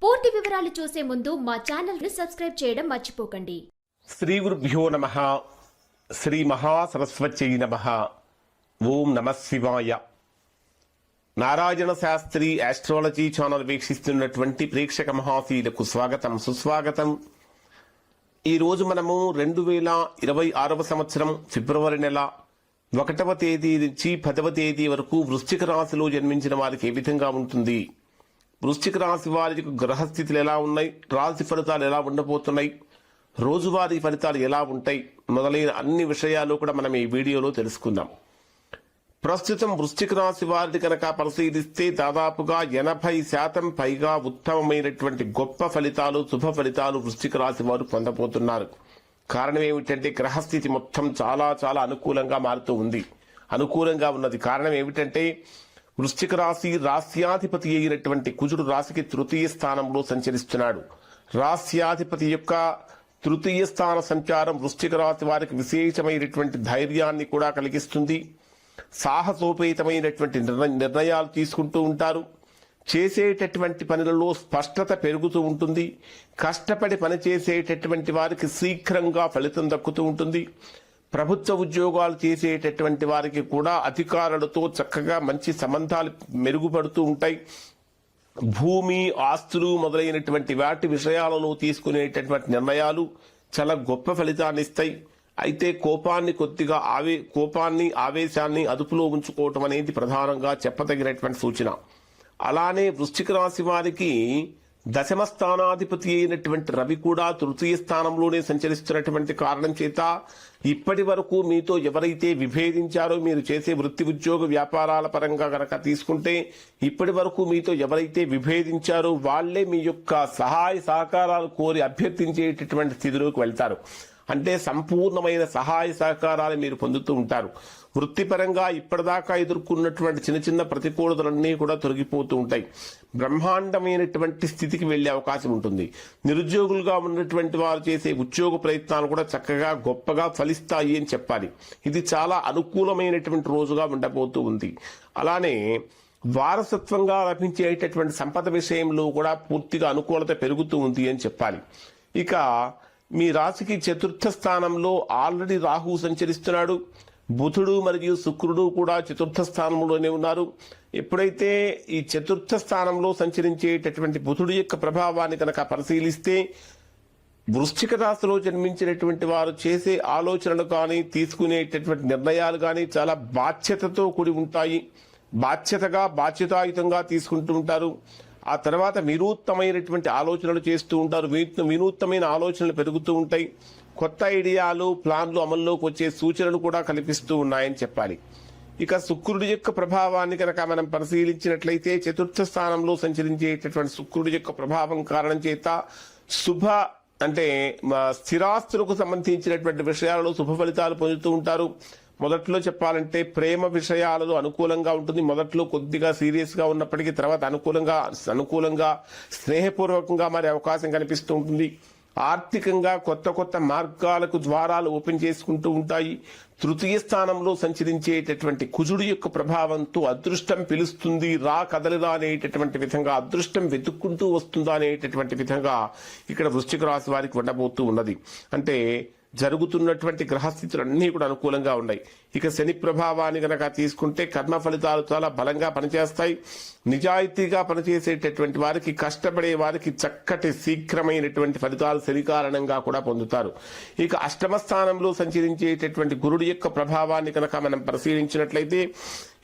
పూర్తి వివరాలు చూసే ముందు మా ఛానల్ ని సబ్స్క్రైబ్ చేయడం మర్చిపోకండి. శ్రీ గురుభ్యో నమః. శ్రీ మహాసరస్వత్యై నమః. ఓం నమః శివాయ. నారాయణ శాస్త్రి ఆస్ట్రాలజీ ఛానల్ వీక్షిస్తున్నటువంటి ప్రేక్షక మహాశీలకు స్వాగతం, సుస్వాగతం. ఈ రోజు మనము 2026 సంవత్సరం ఫిబ్రవరి నెల 1వ తేదీ నుంచి 10వ తేదీ వరకు వృశ్చిక రాశిలో జన్మించిన వారికి ఏ విధంగా ఉంటుంది, వృశ్చిక రాశి వారికి గ్రహస్థితులు ఎలా ఉన్నాయి, రాశి ఫలితాలు ఎలా ఉండబోతున్నాయి, రోజువారీ ఫలితాలు ఎలా ఉంటాయి మొదలైన అన్ని విషయాలు కూడా మనం ఈ వీడియోలో తెలుసుకుందాం. ప్రస్తుతం వృశ్చిక రాశి వారిని కనుక పరిశీలిస్తే దాదాపుగా 80% పైగా ఉత్తమమైనటువంటి గొప్ప ఫలితాలు, శుభ ఫలితాలు వృశ్చిక రాశి వారు పొందబోతున్నారు. కారణం ఏమిటంటే గ్రహస్థితి మొత్తం చాలా చాలా అనుకూలంగా మారుతూ ఉంది, అనుకూలంగా ఉన్నది. కారణం ఏమిటంటే వృశ్చిక రాశి రాశ్యాధిపతి అయినటువంటి కుజుడు రాశికి తృతీయ స్థానంలో సంచరిస్తున్నాడు. రాశ్యాధిపతి యొక్క తృతీయ స్థాన సంచారం వృశ్చిక రాశి వారికి విశేషమైనటువంటి ధైర్యాన్ని కూడా కలిగిస్తుంది. సాహసోపేతమైనటువంటి నిర్ణయాలు తీసుకుంటూ ఉంటారు. చేసేటటువంటి పనులలో స్పష్టత పెరుగుతూ ఉంటుంది. కష్టపడి పనిచేసేటటువంటి వారికి శీఘ్రంగా ఫలితం దక్కుతూ ఉంటుంది. ప్రభుత్వ ఉద్యోగాలు చేసేటటువంటి వారికి కూడా అధికారులతో చక్కగా మంచి సంబంధాలు మెరుగుపడుతూ ఉంటాయి. భూమి, ఆస్తులు మొదలైనటువంటి వాటి విషయాలలో తీసుకునేటటువంటి నిర్ణయాలు చాలా గొప్ప ఫలితాన్ని ఇస్తాయి. అయితే కోపాన్ని ఆవేశాన్ని అదుపులో ఉంచుకోవటం అనేది ప్రధానంగా చెప్పదగినటువంటి సూచన. అలానే వృశ్చిక రాశి వారికి దశమ స్థానాధిపతి అయినటువంటి రవి కూడా తృతీయ స్థానంలోనే సంచరిస్తున్నటువంటి కారణం చేత ఇప్పటి వరకు మీతో ఎవరైతే విభేదించారో, మీరు చేసే వృత్తి ఉద్యోగ వ్యాపారాల పరంగా గనక తీసుకుంటే ఇప్పటి వరకు మీతో ఎవరైతే విభేదించారో వాళ్లే మీ యొక్క సహాయ సహకారాలు కోరి అభ్యర్థించేటటువంటి స్థితిలోకి వెళ్తారు. అంటే సంపూర్ణమైన సహాయ సహకారాలు మీరు పొందుతూ ఉంటారు. వృత్తిపరంగా ఇప్పటిదాకా ఎదుర్కొన్నటువంటి చిన్న చిన్న ప్రతికూలతలన్నీ కూడా తొలగిపోతూ ఉంటాయి. బ్రహ్మాండమైనటువంటి స్థితికి వెళ్లే అవకాశం ఉంటుంది. నిరుద్యోగులుగా ఉన్నటువంటి వారు చేసే ఉద్యోగ ప్రయత్నాలు కూడా చక్కగా గొప్పగా ఫలిస్తాయి అని చెప్పాలి. ఇది చాలా అనుకూలమైనటువంటి రోజుగా ఉండబోతూ ఉంది. అలానే వారసత్వంగా లభించేటటువంటి సంపద విషయంలో కూడా పూర్తిగా అనుకూలత పెరుగుతూ ఉంది అని చెప్పాలి. ఇక మీ రాశికి చతుర్థ స్థానంలో ఆల్రెడీ రాహువు సంచరిస్తున్నాడు. బుధుడు మరియు శుక్రుడు కూడా చతుర్థ స్థానంలోనే ఉన్నారు. ఎప్పుడైతే ఈ చతుర్థ స్థానంలో సంచరించేటటువంటి బుధుడు యొక్క ప్రభావాన్ని కనుక పరిశీలిస్తే వృశ్చిక రాశిలో జన్మించినటువంటి వారు చేసే ఆలోచనలు కానీ, తీసుకునేటటువంటి నిర్ణయాలు కానీ చాలా బాధ్యతతో కూడి ఉంటాయి. బాధ్యతాయుతంగా తీసుకుంటూ ఉంటారు. ఆ తర్వాత వినూత్నమైనటువంటి ఆలోచనలు చేస్తూ ఉంటారు. వినూత్నమైన ఆలోచనలు పెరుగుతూ ఉంటాయి. కొత్త ఐడియాలు, ప్లాన్లు అమల్లోకి వచ్చే సూచనలు కూడా కనిపిస్తూ ఉన్నాయని చెప్పాలి. ఇక శుక్రుడి యొక్క ప్రభావాన్ని కనుక మనం పరిశీలించినట్లయితే చతుర్థ స్థానంలో సంచరించేటటువంటి శుక్రుడి యొక్క ప్రభావం కారణం చేత అంటే స్థిరాస్తులకు సంబంధించినటువంటి విషయాలలో శుభ ఫలితాలు పొందుతూ ఉంటారు. మొదట్లో చెప్పాలంటే ప్రేమ విషయాలలో అనుకూలంగా ఉంటుంది. మొదట్లో కొద్దిగా సీరియస్ గా ఉన్నప్పటికీ తర్వాత అనుకూలంగా స్నేహపూర్వకంగా మారే అవకాశం కనిపిస్తూ ఉంటుంది. ఆర్థికంగా కొత్త మార్గాలకు ద్వారాలు ఓపెన్ చేసుకుంటూ ఉంటాయి. తృతీయ స్థానంలో సంచరించేటటువంటి కుజుడు యొక్క ప్రభావంతో అదృష్టం పిలుస్తుంది, కదలిరా అనేటటువంటి విధంగా, అదృష్టం వెతుక్కుంటూ వస్తుందా అనేటటువంటి విధంగా ఇక్కడ వృశ్చిక రాశి వారికి ఉండబోతూ ఉన్నది. అంటే జరుగుతున్నటువంటి గ్రహస్థితులన్నీ కూడా అనుకూలంగా ఉన్నాయి. ఇక శని ప్రభావాన్ని కనుక తీసుకుంటే కర్మ ఫలితాలు చాలా బలంగా పనిచేస్తాయి. నిజాయితీగా పనిచేసేటటువంటి వారికి, కష్టపడే వారికి చక్కటి శీఘ్రమైనటువంటి ఫలితాలు శని కారణంగా కూడా పొందుతారు. ఇక అష్టమ స్థానంలో సంచరించేటటువంటి గురుడు యొక్క ప్రభావాన్ని కనుక మనం పరిశీలించినట్లయితే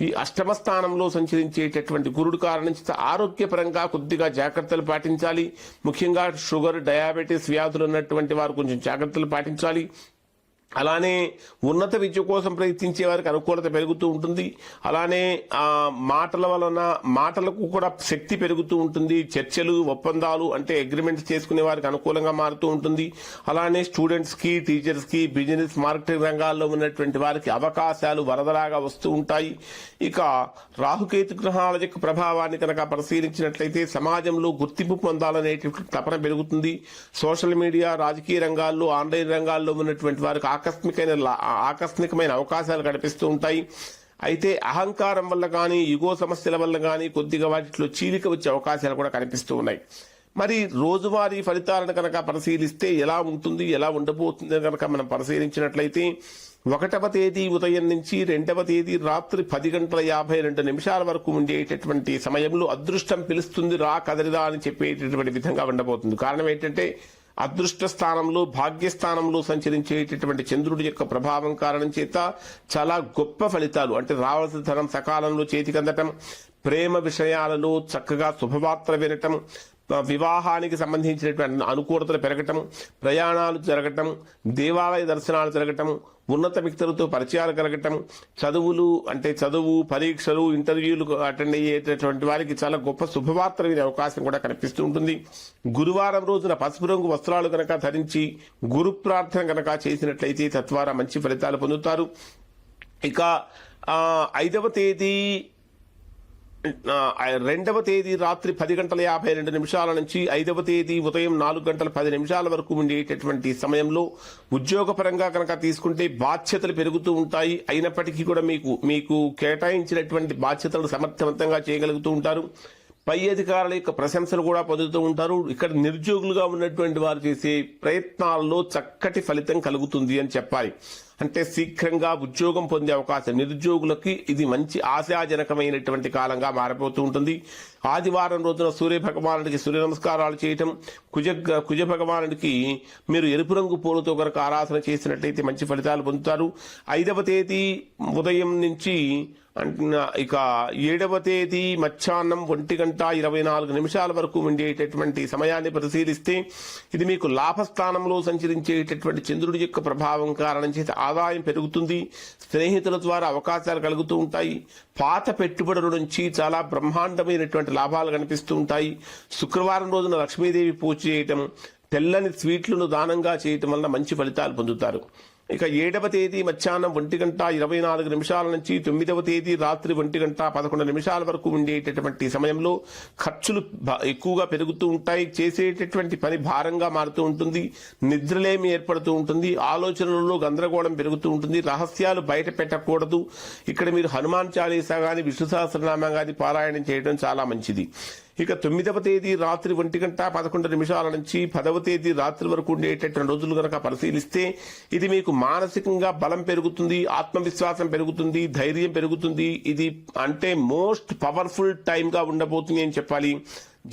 ఈ అష్టమ స్థానంలో సంచరించేటటువంటి గురుడు కారణం చేత ఆరోగ్యపరంగా కొద్దిగా జాగ్రత్తలు పాటించాలి. ముఖ్యంగా షుగర్, డయాబెటీస్ వ్యాధులు ఉన్నటువంటి వారు కొంచెం జాగ్రత్తలు పాటించాలి. అలానే ఉన్నత విద్య కోసం ప్రయత్నించే వారికి అనుకూలత పెరుగుతూ ఉంటుంది. అలానే మాటలకు కూడా శక్తి పెరుగుతూ ఉంటుంది. చర్చలు, ఒప్పందాలు అంటే అగ్రిమెంట్స్ చేసుకునే వారికి అనుకూలంగా మారుతూ ఉంటుంది. అలానే స్టూడెంట్స్ కి, టీచర్స్ కి, బిజినెస్, మార్కెటింగ్ రంగాల్లో ఉన్నటువంటి వారికి అవకాశాలు వరదలాగా వస్తూ ఉంటాయి. ఇక రాహుకేతు గ్రహాల యొక్క ప్రభావాన్ని కనుక పరిశీలించినట్లయితే సమాజంలో గుర్తింపు పొందాలనేటువంటి తపన పెరుగుతుంది. సోషల్ మీడియా, రాజకీయ రంగాల్లో, ఆన్లైన్ రంగాల్లో ఉన్నటువంటి వారికి ఆకస్మికమైన అవకాశాలు కనిపిస్తూ ఉంటాయి. అయితే అహంకారం వల్ల కానీ, ఈగో సమస్యల వల్ల కానీ కొద్దిగా వాటిలో చీలిక వచ్చే అవకాశాలు కూడా కనిపిస్తూ ఉన్నాయి. మరి రోజువారీ ఫలితాలను కనుక పరిశీలిస్తే ఎలా ఉంటుంది, ఎలా ఉండబోతుంది కనుక మనం పరిశీలించినట్లయితే 1వ తేదీ ఉదయం నుంచి 2వ తేదీ రాత్రి 10:52 వరకు ఉండేటటువంటి సమయంలో అదృష్టం పిలుస్తుంది రా కదలిరా అని చెప్పేటటువంటి విధంగా ఉండబోతుంది. కారణం ఏంటంటే అదృష్ట స్థానంలో భాగ్యస్థానంలో సంచరించేటటువంటి చంద్రుడి యొక్క ప్రభావం కారణం చేత చాలా గొప్ప ఫలితాలు, అంటే రావాల్సిన ధనం సకాలంలో చేతికందటం, ప్రేమ విషయాలలో చక్కగా శుభవార్త వినటం, వివాహానికి సంబంధించినటువంటి అనుకూలతలు పెరగటం, ప్రయాణాలు జరగటం, దేవాలయ దర్శనాలు జరగటం, ఉన్నత వ్యక్తులతో పరిచయాలు కలగటం, చదువు, పరీక్షలు, ఇంటర్వ్యూలు అటెండ్ అయ్యేటటువంటి వారికి చాలా గొప్ప శుభవార్తలు వినే అవకాశం కూడా కనిపిస్తూ ఉంటుంది. గురువారం రోజున పసుపు రంగు వస్త్రాలు కనుక ధరించి గురు ప్రార్థన కనుక చేసినట్లయితే తద్వారా మంచి ఫలితాలు పొందుతారు. ఇక 5వ తేదీ 2వ తేదీ రాత్రి 10:52 నుంచి 5వ తేదీ ఉదయం 4:10 వరకు ఉండేటటువంటి సమయంలో ఉద్యోగపరంగా కనుక తీసుకుంటే బాధ్యతలు పెరుగుతూ ఉంటాయి. అయినప్పటికీ కూడా మీకు కేటాయించినటువంటి బాధ్యతలు సమర్థవంతంగా చేయగలుగుతూ ఉంటారు. పై అధికారుల యొక్క ప్రశంసలు కూడా పొందుతూ ఉంటారు. ఇక్కడ నిరుద్యోగులుగా ఉన్నటువంటి వారు చేసే ప్రయత్నాల్లో చక్కటి ఫలితం కలుగుతుంది అని చెప్పాలి. అంటే శీఘ్రంగా ఉద్యోగం పొందే అవకాశం, నిరుద్యోగులకి ఇది మంచి ఆశాజనకమైనటువంటి కాలంగా మారిపోతూ ఉంటుంది. ఆదివారం రోజున సూర్య భగవానుడికి సూర్య నమస్కారాలు చేయటం, కుజ భగవానుడికి మీరు ఎరుపు రంగు పూలతో కనుక ఆరాధన చేసినట్లయితే మంచి ఫలితాలు పొందుతారు. 5వ తేదీ ఉదయం నుంచి ఇక 7వ తేదీ మధ్యాహ్నం 1:24 వరకు ఉండేటటువంటి సమయాన్ని పరిశీలిస్తే ఇది మీకు లాభస్థానంలో సంచరించేటటువంటి చంద్రుడి యొక్క ప్రభావం కారణం చేత ఆదాయం పెరుగుతుంది. స్నేహితుల ద్వారా అవకాశాలు కలుగుతూ ఉంటాయి. పాత పెట్టుబడుల నుంచి చాలా బ్రహ్మాండమైనటువంటి లాభాలు కనిపిస్తూ ఉంటాయి. శుక్రవారం రోజున లక్ష్మీదేవి పూజ చేయటం, తెల్లని స్వీట్లను దానంగా చేయటం వల్ల మంచి ఫలితాలు పొందుతారు. ఇక 7వ తేదీ మధ్యాహ్నం 1:24 నుంచి 9వ తేదీ రాత్రి 1:11 వరకు ఉండేటటువంటి సమయంలో ఖర్చులు ఎక్కువగా పెరుగుతూ ఉంటాయి. చేసేటటువంటి పని భారంగా మారుతూ ఉంటుంది. నిద్రలేమి ఏర్పడుతూ ఉంటుంది. ఆలోచనలలో గందరగోళం పెరుగుతూ ఉంటుంది. రహస్యాలు బయట పెట్టకూడదు. ఇక్కడ మీరు హనుమాన్ చాలీసా గాని విష్ణు సహస్రనామం గాని పారాయణం చేయడం చాలా మంచిది. ఇక 9వ తేదీ రాత్రి 1:11 నుంచి 10వ తేదీ రాత్రి వరకు ఉండేటటువంటి రోజులు కనుక పరిశీలిస్తే ఇది మీకు మానసికంగా బలం పెరుగుతుంది, ఆత్మవిశ్వాసం పెరుగుతుంది, ధైర్యం పెరుగుతుంది. ఇది అంటే మోస్ట్ పవర్ఫుల్ టైం గా ఉండబోతుంది అని చెప్పాలి.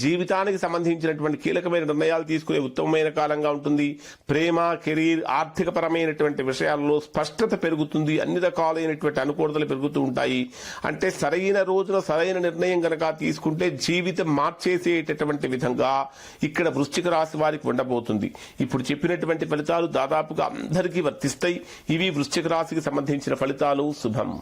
జీవితానికి సంబంధించినటువంటి కీలకమైన నిర్ణయాలు తీసుకునే ఉత్తమమైన కాలంగా ఉంటుంది. ప్రేమ, కెరీర్, ఆర్థిక పరమైనటువంటి విషయాల్లో స్పష్టత పెరుగుతుంది. అన్ని రకాలైనటువంటి అనుకూలతలు పెరుగుతూ ఉంటాయి. అంటే సరైన రోజున సరైన నిర్ణయం కనుక తీసుకుంటే జీవితం మార్చేసేటటువంటి విధంగా ఇక్కడ వృశ్చిక రాశి వారికి ఉండబోతుంది. ఇప్పుడు చెప్పినటువంటి ఫలితాలు దాదాపుగా అందరికీ వర్తిస్తాయి. ఇవి వృశ్చిక రాశికి సంబంధించిన ఫలితాలు. శుభం.